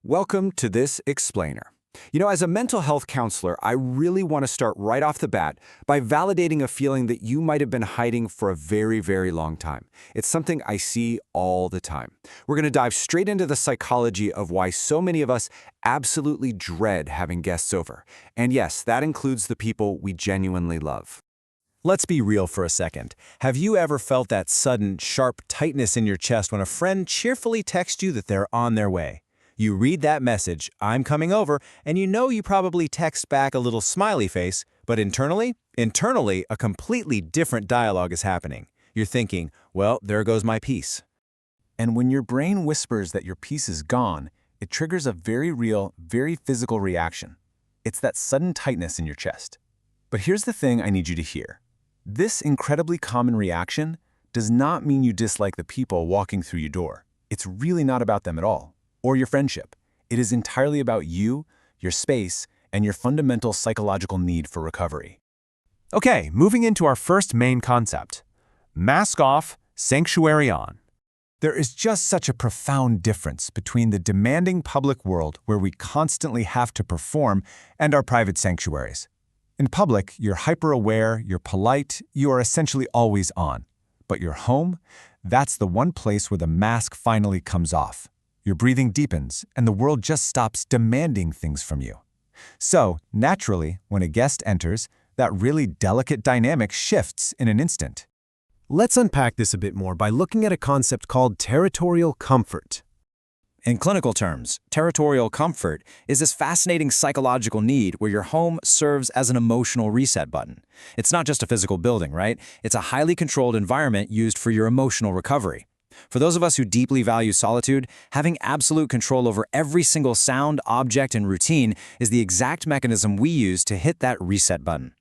Welcome to this explainer. As a mental health counselor, I really want to start right off the bat by validating a feeling that you might have been hiding for a very, very long time. It's something I see all the time. We're going to dive straight into the psychology of why so many of us absolutely dread having guests over. And yes, that includes the people we genuinely love. Let's be real for a second. Have you ever felt that sudden, sharp tightness in your chest when a friend cheerfully texts you that they're on their way? You read that message, "I'm coming over," and you probably text back a little smiley face, but internally, a completely different dialogue is happening. You're thinking, well, there goes my peace. And when your brain whispers that your peace is gone, it triggers a very real, very physical reaction. It's that sudden tightness in your chest. But here's the thing I need you to hear. This incredibly common reaction does not mean you dislike the people walking through your door. It's really not about them at all, or your friendship. It is entirely about you, your space, and your fundamental psychological need for recovery. Okay, moving into our first main concept. Mask off, sanctuary on. There is just such a profound difference between the demanding public world where we constantly have to perform and our private sanctuaries. In public, you're hyper-aware, you're polite, you are essentially always on. But your home, that's the one place where the mask finally comes off. Your breathing deepens, and the world just stops demanding things from you. So, naturally, when a guest enters, that really delicate dynamic shifts in an instant. Let's unpack this a bit more by looking at a concept called territorial comfort. In clinical terms, territorial comfort is this fascinating psychological need where your home serves as an emotional reset button. It's not just a physical building, right? It's a highly controlled environment used for your emotional recovery. For those of us who deeply value solitude, having absolute control over every single sound, object, and routine is the exact mechanism we use to hit that reset button.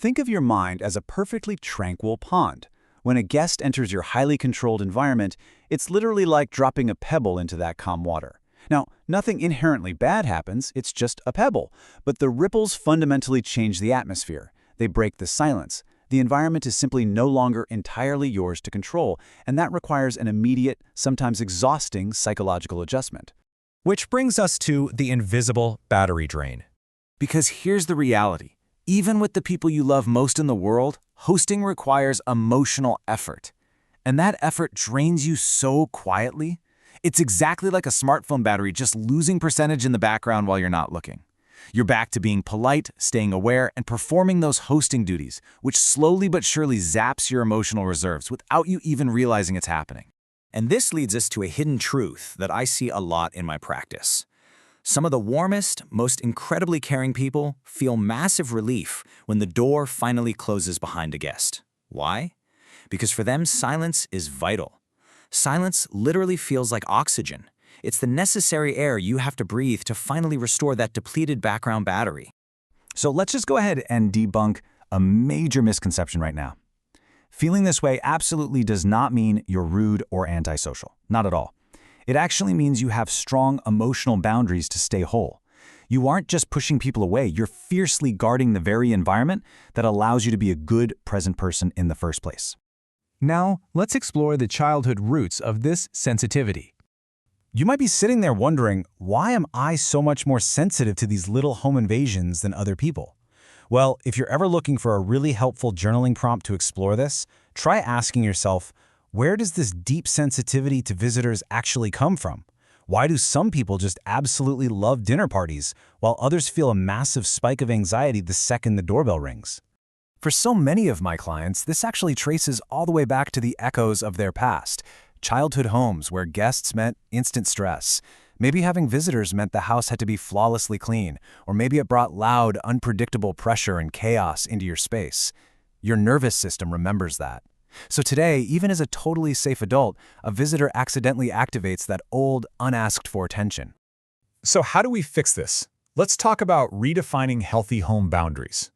Think of your mind as a perfectly tranquil pond. When a guest enters your highly controlled environment, it's literally like dropping a pebble into that calm water. Now, nothing inherently bad happens, it's just a pebble, but the ripples fundamentally change the atmosphere. They break the silence. The environment is simply no longer entirely yours to control, and that requires an immediate, sometimes exhausting psychological adjustment. Which brings us to the invisible battery drain. Because here's the reality. Even with the people you love most in the world, hosting requires emotional effort. And that effort drains you so quietly. It's exactly like a smartphone battery just losing percentage in the background while you're not looking. You're back to being polite, staying aware, and performing those hosting duties, which slowly but surely zaps your emotional reserves without you even realizing it's happening. And this leads us to a hidden truth that I see a lot in my practice. Some of the warmest, most incredibly caring people feel massive relief when the door finally closes behind a guest. Why? Because for them, silence is vital. Silence literally feels like oxygen. It's the necessary air you have to breathe to finally restore that depleted background battery. So let's just go ahead and debunk a major misconception right now. Feeling this way absolutely does not mean you're rude or antisocial. Not at all. It actually means you have strong emotional boundaries to stay whole. You aren't just pushing people away, you're fiercely guarding the very environment that allows you to be a good, present person in the first place. Now, let's explore the childhood roots of this sensitivity. You might be sitting there wondering, why am I so much more sensitive to these little home invasions than other people? Well, if you're ever looking for a really helpful journaling prompt to explore this, try asking yourself, where does this deep sensitivity to visitors actually come from? Why do some people just absolutely love dinner parties, while others feel a massive spike of anxiety the second the doorbell rings? For so many of my clients, this actually traces all the way back to the echoes of their past. Childhood homes where guests meant instant stress. Maybe having visitors meant the house had to be flawlessly clean, or maybe it brought loud, unpredictable pressure and chaos into your space. Your nervous system remembers that. So today, even as a totally safe adult, a visitor accidentally activates that old, unasked-for tension. So how do we fix this? Let's talk about redefining healthy home boundaries.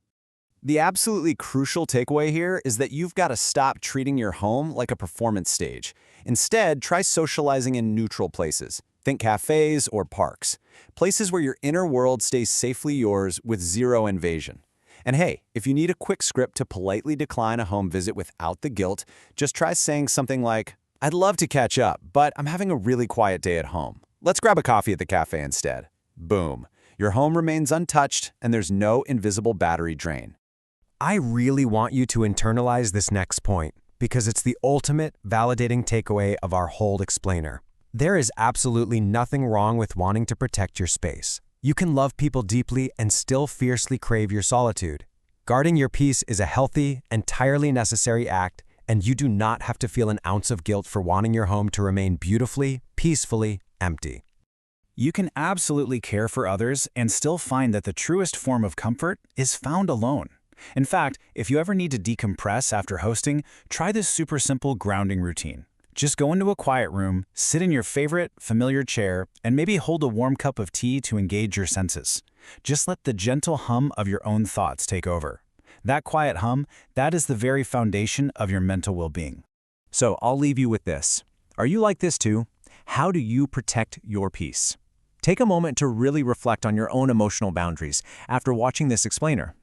The absolutely crucial takeaway here is that you've got to stop treating your home like a performance stage. Instead, try socializing in neutral places. Think cafes or parks. Places where your inner world stays safely yours with zero invasion. And hey, if you need a quick script to politely decline a home visit without the guilt, just try saying something like, "I'd love to catch up, but I'm having a really quiet day at home. Let's grab a coffee at the cafe instead. Boom. Your home remains untouched, and there's no invisible battery drain. I really want you to internalize this next point, because it's the ultimate validating takeaway of our whole explainer. There is absolutely nothing wrong with wanting to protect your space. You can love people deeply and still fiercely crave your solitude. Guarding your peace is a healthy, entirely necessary act, and you do not have to feel an ounce of guilt for wanting your home to remain beautifully, peacefully empty. You can absolutely care for others and still find that the truest form of comfort is found alone. In fact, if you ever need to decompress after hosting, try this super simple grounding routine. Just go into a quiet room, sit in your favorite, familiar chair, and maybe hold a warm cup of tea to engage your senses. Just let the gentle hum of your own thoughts take over. That quiet hum, that is the very foundation of your mental well-being. So I'll leave you with this. Are you like this too? How do you protect your peace? Take a moment to really reflect on your own emotional boundaries after watching this explainer.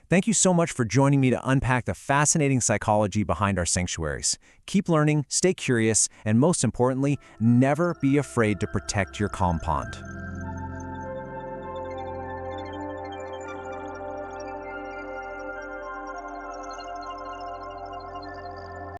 Thank you so much for joining me to unpack the fascinating psychology behind our sanctuaries. Keep learning, stay curious, and most importantly, never be afraid to protect your calm pond.